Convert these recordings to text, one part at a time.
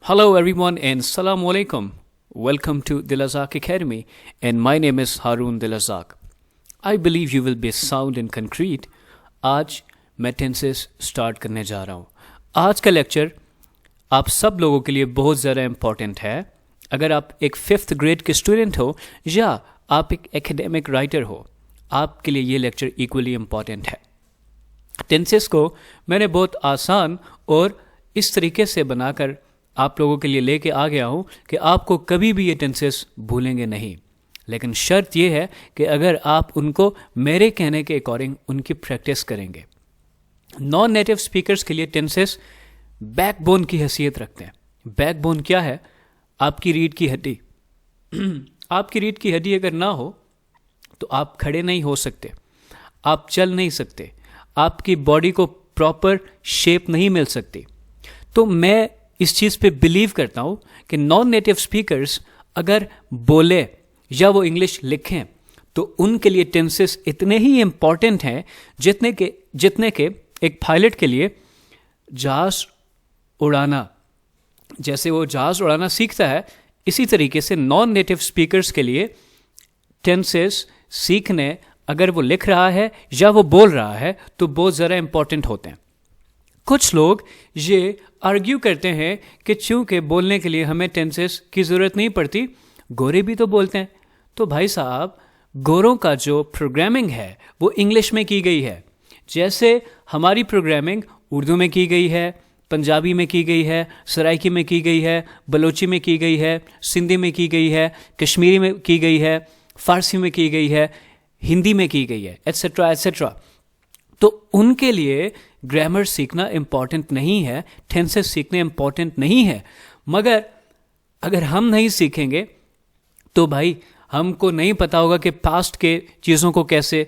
Hello everyone and Assalamu alaikum. Welcome to Dilazak Academy and my name is Harun Dilazak. I believe you will be sound and concrete. आज मैं tenses start करने जा रहा हूँ. आज का lecture आप सब लोगों के लिए बहुत ज़्यादा इम्पॉर्टेंट है. अगर आप एक 5th ग्रेड के स्टूडेंट हो या आप एक एकेडमिक राइटर हो, आपके लिए ये लेक्चर इक्वली इम्पॉर्टेंट है. टेंसेस को मैंने बहुत आसान और इस तरीके से बनाकर आप लोगों के लिए लेके आ गया हूँ कि आपको कभी भी ये टेंसेस भूलेंगे नहीं. लेकिन शर्त ये है कि अगर आप उनको मेरे कहने के अकॉर्डिंग उनकी प्रैक्टिस करेंगे. नॉन नेटिव स्पीकर्स के लिए टेंसेस बैकबोन की हैसियत रखते हैं. बैकबोन क्या है? आपकी रीढ़ की हड्डी. आपकी रीढ़ की हड्डी अगर ना हो तो आप खड़े नहीं हो सकते, आप चल नहीं सकते, आपकी बॉडी को प्रॉपर शेप नहीं मिल सकती. तो मैं इस चीज़ पे बिलीव करता हूँ कि नॉन नेटिव स्पीकर्स अगर बोले या वो इंग्लिश लिखें तो उनके लिए टेंसेस इतने ही इम्पॉर्टेंट हैं जितने के एक पायलट के लिए जहाज़ उड़ाना. जैसे वो जहाज़ उड़ाना सीखता है, इसी तरीके से नॉन नेटिव स्पीकर्स के लिए टेंसेस सीखने, अगर वो लिख रहा है या वो बोल रहा है, तो बहुत ज़्यादा इम्पॉर्टेंट होते हैं. कुछ लोग ये आर्ग्यू करते हैं कि चूंकि बोलने के लिए हमें टेंसेस की ज़रूरत नहीं पड़ती, गोरे भी तो बोलते हैं. तो भाई साहब, गोरों का जो प्रोग्रामिंग है वो इंग्लिश में की गई है. जैसे हमारी प्रोग्रामिंग उर्दू में की गई है, पंजाबी में की गई है, सराइकी में की गई है, बलोची में की गई है, सिंधी में की गई है, कश्मीरी में की गई है, फ़ारसी में की गई है, हिंदी में की गई है, एट्सेट्रा एट्सेट्रा. तो उनके लिए ग्रामर सीखना इम्पॉर्टेंट नहीं है, टेंसेस सीखने इम्पॉर्टेंट नहीं है. मगर अगर हम नहीं सीखेंगे तो भाई हमको नहीं पता होगा कि पास्ट के चीज़ों को कैसे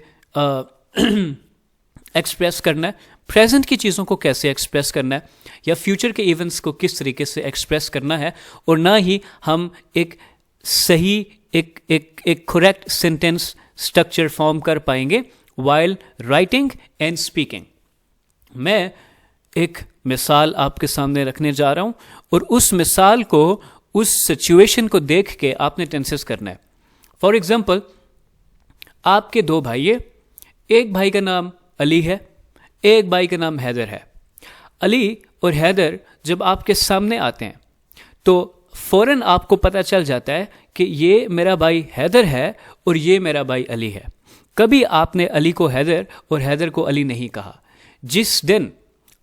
एक्सप्रेस करना है, प्रेजेंट की चीज़ों को कैसे एक्सप्रेस करना है, या फ्यूचर के इवेंट्स को किस तरीके से एक्सप्रेस करना है. और ना ही हम एक सही एक करेक्ट सेंटेंस स्ट्रक्चर फॉर्म कर पाएंगे वाइल राइटिंग एंड स्पीकिंग. मैं एक मिसाल आपके सामने रखने जा रहा हूं और उस मिसाल को, उस सिचुएशन को देख के आपने टेंसेस करना है. फॉर एग्जाम्पल, आपके दो भाई है. एक भाई का नाम अली है, एक भाई का नाम हैदर है. अली और हैदर जब आपके सामने आते हैं तो फौरन आपको पता चल जाता है कि ये मेरा भाई हैदर है और ये मेरा भाई अली है. कभी आपने अली को हैदर और हैदर को अली नहीं कहा. जिस दिन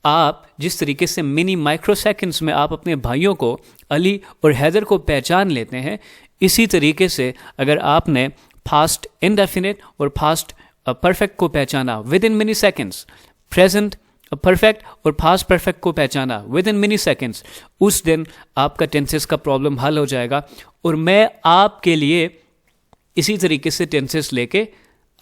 आप जिस तरीके से मिनी माइक्रो सेकेंड्स में आप अपने भाइयों को, अली और हैदर को पहचान लेते हैं, इसी तरीके से अगर आपने फास्ट इंडेफिनिट और फास्ट परफेक्ट को पहचाना with in mini seconds, present perfect और फास्ट परफेक्ट को पहचाना विद इन मिनी सेकेंड्स, उस दिन आपका टेंसेस का प्रॉब्लम हल हो जाएगा. और मैं आपके लिए इसी तरीके से टेंसेस लेके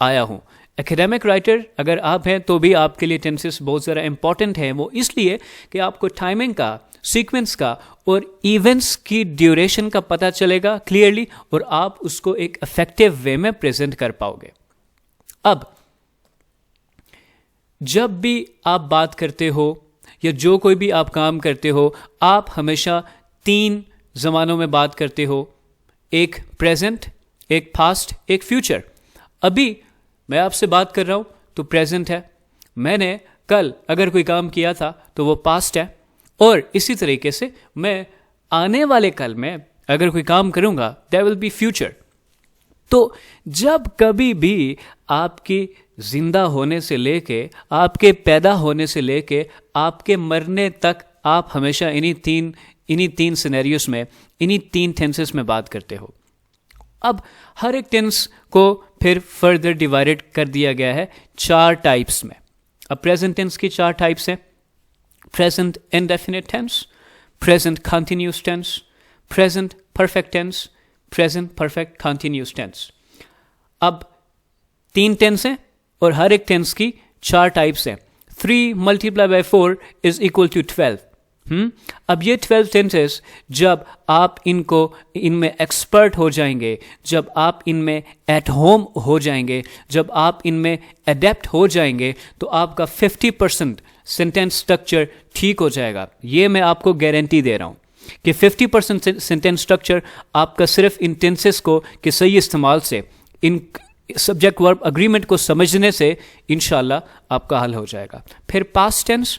आया हूँ. एकेडमिक राइटर अगर आप हैं तो भी आपके लिए टेंसेस बहुत ज़्यादा इंपॉर्टेंट है. वो इसलिए कि आपको टाइमिंग का, सीक्वेंस का और इवेंट्स की ड्यूरेशन का पता चलेगा क्लियरली और आप उसको एक इफेक्टिव वे में प्रेजेंट कर पाओगे. अब जब भी आप बात करते हो या जो कोई भी आप काम करते हो, आप हमेशा 3 ज़मानों में बात करते हो. एक प्रेजेंट, एक पास्ट, एक फ्यूचर. अभी मैं आपसे बात कर रहा हूं तो प्रेजेंट है. मैंने कल अगर कोई काम किया था तो वो पास्ट है. और इसी तरीके से मैं आने वाले कल में अगर कोई काम करूंगा, दैट विल बी फ्यूचर. तो जब कभी भी आपकी जिंदा होने से लेके, आपके पैदा होने से लेके आपके मरने तक, आप हमेशा इन्हीं तीन सिनेरियोस में, इन्हीं 3 टेंसेस में बात करते हो. अब हर एक टेंस को फिर फर्दर डिवाइडेड कर दिया गया है 4 टाइप्स में. अब प्रेजेंट टेंस की 4 टाइप्स हैं. Present indefinite tense, present continuous tense, present perfect tense, present perfect continuous tense. अब 3 टेंस हैं और हर एक टेंस की 4 टाइप्स हैं. 3 × 4 = 12. अब ये 12 टेंसेस जब आप इनमें एक्सपर्ट हो जाएंगे, जब आप इनमें एट होम हो जाएंगे, जब आप इनमें अडेप्ट हो जाएंगे, तो आपका 50% सेंटेंस स्ट्रक्चर ठीक हो जाएगा. ये मैं आपको गारंटी दे रहा हूँ. कि 50% सेंटेंस स्ट्रक्चर आपका सिर्फ इन टेंसेस को के सही इस्तेमाल से, इन सब्जेक्ट वर्ब अग्रीमेंट को समझने से इंशाल्लाह आपका हल हो जाएगा। फिर past tense,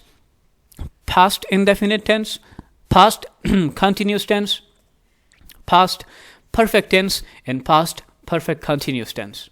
past indefinite tense, past continuous tense, past perfect tense and past perfect continuous tense.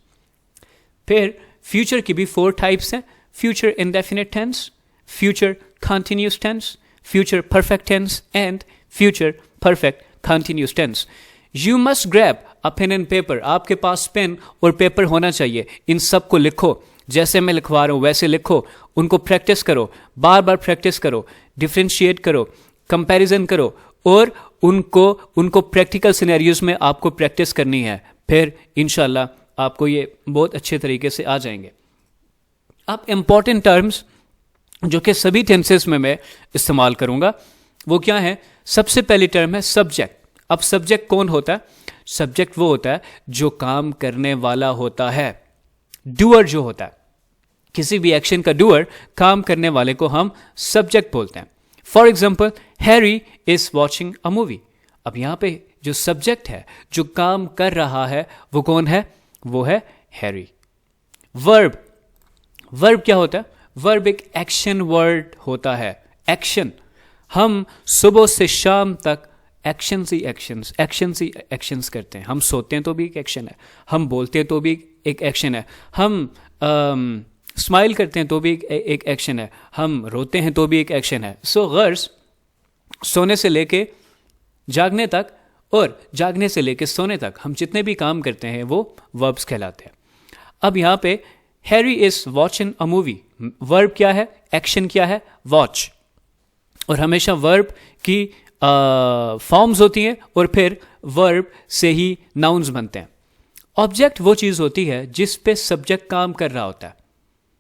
फिर फ्यूचर की भी 4 टाइप्स हैं, future indefinite tense, future continuous tense, future perfect tense and future perfect continuous tense. You must grab a pen and paper, आपके पास pen और paper होना चाहिए। इन सब को लिखो, जैसे मैं लिखवा रहा हूँ वैसे लिखो, उनको प्रैक्टिस करो, बार बार प्रैक्टिस करो, डिफ्रेंशिएट करो, कंपैरिजन करो और उनको प्रैक्टिकल सिनेरियोज में आपको प्रैक्टिस करनी है। फिर इंशाल्लाह आपको ये बहुत अच्छे तरीके से आ जाएंगे। अब इंपॉर्टेंट टर्म्स जो कि सभी टेंसेस में मैं इस्तेमाल करूंगा वो क्या है? सबसे पहली टर्म है सब्जेक्ट। अब सब्जेक्ट कौन होता है? सब्जेक्ट वो होता है जो काम करने वाला होता है, डूअर जो होता है। किसी भी एक्शन का डूअर, काम करने वाले को हम सब्जेक्ट बोलते हैं। For example, Harry is watching a movie. अब यहां पे जो सब्जेक्ट है, जो काम कर रहा है, वो कौन है? वो है हैरी। वर्ब, वर्ब क्या होता है? वर्ब एक एक्शन वर्ड होता है। एक्शन, हम सुबह से शाम तक एक्शंस ही एक्शंस करते हैं। हम सोते हैं तो भी एक एक्शन है, हम बोलते हैं तो भी एक एक्शन है, हम स्माइल करते हैं तो भी एक एक्शन है, हम रोते हैं तो भी एक एक्शन है। सो गर्ज, सोने से लेके जागने तक और जागने से लेके सोने तक हम जितने भी काम करते हैं वो वर्ब्स कहलाते हैं। अब यहाँ पे Harry is watching a movie, verb क्या है? एक्शन क्या है? वॉच। और हमेशा वर्ब की फॉर्म्स होती हैं और फिर वर्ब से ही नाउन्स बनते हैं। ऑब्जेक्ट वो चीज़ होती है जिस पे सब्जेक्ट काम कर रहा होता है,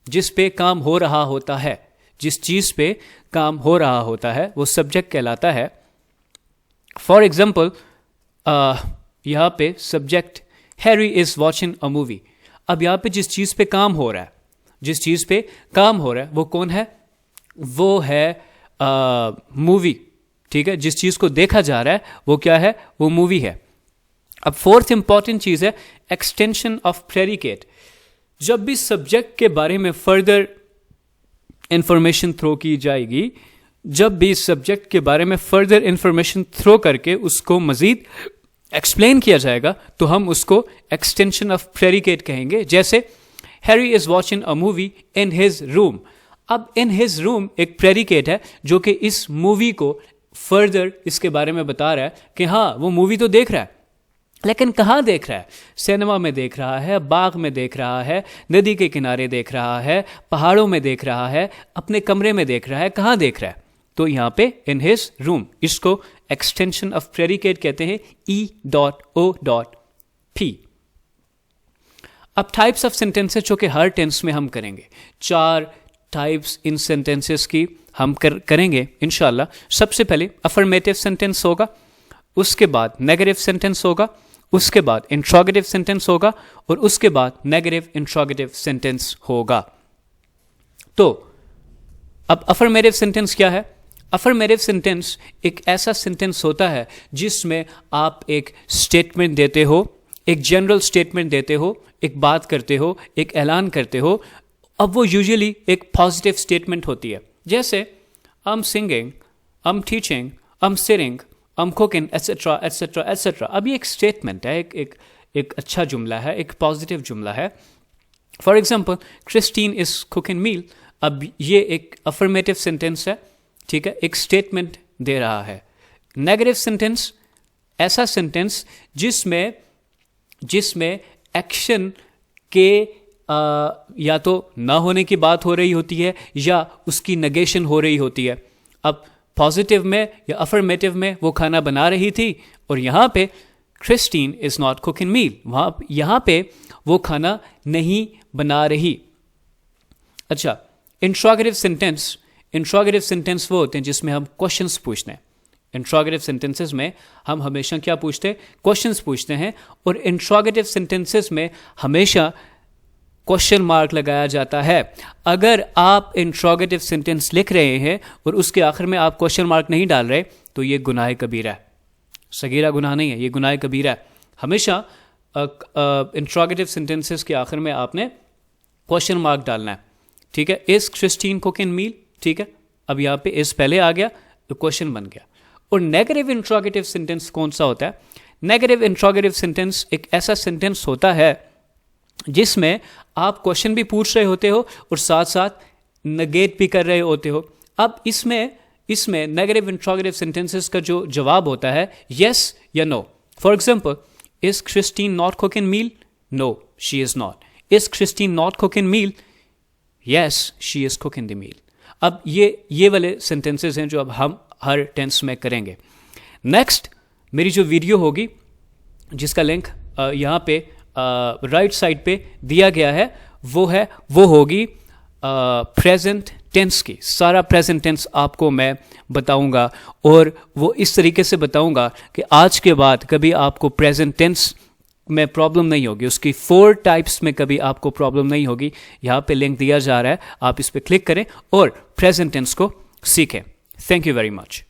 जिस पे काम हो रहा होता है, जिस चीज़ पे काम हो रहा होता है वो सब्जेक्ट कहलाता है। फॉर एग्जाम्पल, यहाँ पे subject Harry is watching a movie. अब यहाँ पे जिस चीज़ पे काम हो रहा है, जिस चीज़ पे काम हो रहा है वो कौन है? वो है मूवी। ठीक है, जिस चीज़ को देखा जा रहा है वो क्या है? वो मूवी है। अब फोर्थ इंपॉर्टेंट चीज़ है एक्सटेंशन ऑफ प्रेडिकेट। जब भी सब्जेक्ट के बारे में फर्दर इंफॉर्मेशन थ्रो की जाएगी, जब भी सब्जेक्ट के बारे में फर्दर इंफॉर्मेशन थ्रो करके उसको मजीद एक्सप्लेन किया जाएगा तो हम उसको एक्सटेंशन ऑफ प्रेडिकेट कहेंगे। जैसे Harry is watching a movie in his room. अब इन हिज रूम एक प्रेडिकेट है जो कि इस मूवी को फर्दर इसके बारे में बता रहा है कि हाँ वो मूवी तो देख रहा है, लेकिन कहाँ देख रहा है? सिनेमा में देख रहा है, बाग में देख रहा है, नदी के किनारे देख रहा है, पहाड़ों में देख रहा है, अपने कमरे में देख रहा है, कहाँ देख रहा है? तो यहाँ पे इन हिज रूम, इसको एक्सटेंशन ऑफ प्रेडिकेट कहते हैं, E.O.P। अब टाइप्स ऑफ सेंटेंसेस जो कि हर टेंस में हम करेंगे, 4 टाइप्स इन सेंटेंसेस की हम करेंगे इंशाल्लाह। सबसे पहले अफर्मेटिव सेंटेंस होगा, उसके बाद नेगेटिव सेंटेंस होगा, उसके बाद इंट्रोगेटिव सेंटेंस होगा और उसके बाद नेगेटिव इंट्रोगेटिव सेंटेंस होगा। तो अब अफर्मेटिव सेंटेंस क्या है? अफर्मेटिव सेंटेंस एक ऐसा सेंटेंस होता है जिसमें आप एक स्टेटमेंट देते हो, एक जनरल स्टेटमेंट देते हो, एक बात करते हो, एक ऐलान करते हो। अब वो यूजुअली एक पॉजिटिव स्टेटमेंट होती है, जैसे I am singing, I am teaching, I am sitting, I am cooking, etcetera etcetera etcetera. अब ये एक स्टेटमेंट है, एक अच्छा जुमला है, एक पॉजिटिव जुमला है। For example, Christine is cooking meal. अब ये एक अफर्मेटिव सेंटेंस है, ठीक है, एक स्टेटमेंट दे रहा है। नेगेटिव सेंटेंस ऐसा सेंटेंस जिसमें एक्शन के या तो ना होने की बात हो रही होती है या उसकी नेगेशन हो रही होती है। अब पॉजिटिव में या अफर्मेटिव में वो खाना बना रही थी और यहाँ पे क्रिस्टीन इज नॉट कुकिंग मील, यहाँ पे वो खाना नहीं बना रही। अच्छा, इंट्रोगेटिव सेंटेंस वो होते हैं जिसमें हम क्वेश्चंस पूछते हैं। इंट्रोगेटिव सेंटेंसेस में हम हमेशा क्या पूछते हैं? क्वेश्चंस पूछते हैं। और इंट्रोगेटिव सेंटेंसेस में हमेशा क्वेश्चन मार्क लगाया जाता है। अगर आप इंट्रोगेटिव सेंटेंस लिख रहे हैं और उसके आखिर में आप क्वेश्चन मार्क नहीं डाल रहे तो ये गुनाह कबीरा है, सगीरा गुनाह नहीं है, ये गुनाह कबीरा है। हमेशा इंट्रोगेटिव सेंटेंसेस के आखिर में आपने क्वेश्चन मार्क डालना है, ठीक है। इज क्रिस्टीन कुकिंग मील, ठीक है, अब यहाँ पे इस पहले आ गया तो क्वेश्चन बन गया। और नेगेटिव इंट्रोगेटिव सेंटेंस कौन सा होता है? नेगेटिव इंट्रोगेटिव सेंटेंस एक ऐसा सेंटेंस होता है जिसमें आप क्वेश्चन भी पूछ रहे होते हो और साथ साथ नेगेट भी कर रहे होते हो। अब इसमें नेगेटिव इंट्रोगेटिव सेंटेंसेस का जो जवाब होता है यस या no. For example, is Christine not cooking meal? No, she is not. Is Christine not cooking meal? Yes, she is cooking the meal. अब ये वाले सेंटेंसेस हैं जो अब हम हर टेंस में करेंगे। नेक्स्ट मेरी जो वीडियो होगी जिसका लिंक यहाँ पे राइट साइड पे दिया गया है वो होगी प्रेजेंट टेंस की। सारा प्रेजेंट टेंस आपको मैं बताऊंगा और वो इस तरीके से बताऊंगा कि आज के बाद कभी आपको प्रेजेंट टेंस में प्रॉब्लम नहीं होगी, उसकी 4 टाइप्स में कभी आपको प्रॉब्लम नहीं होगी। यहाँ पे लिंक दिया जा रहा है, आप इस पर क्लिक करें और प्रेजेंट टेंस को सीखें। Thank you very much.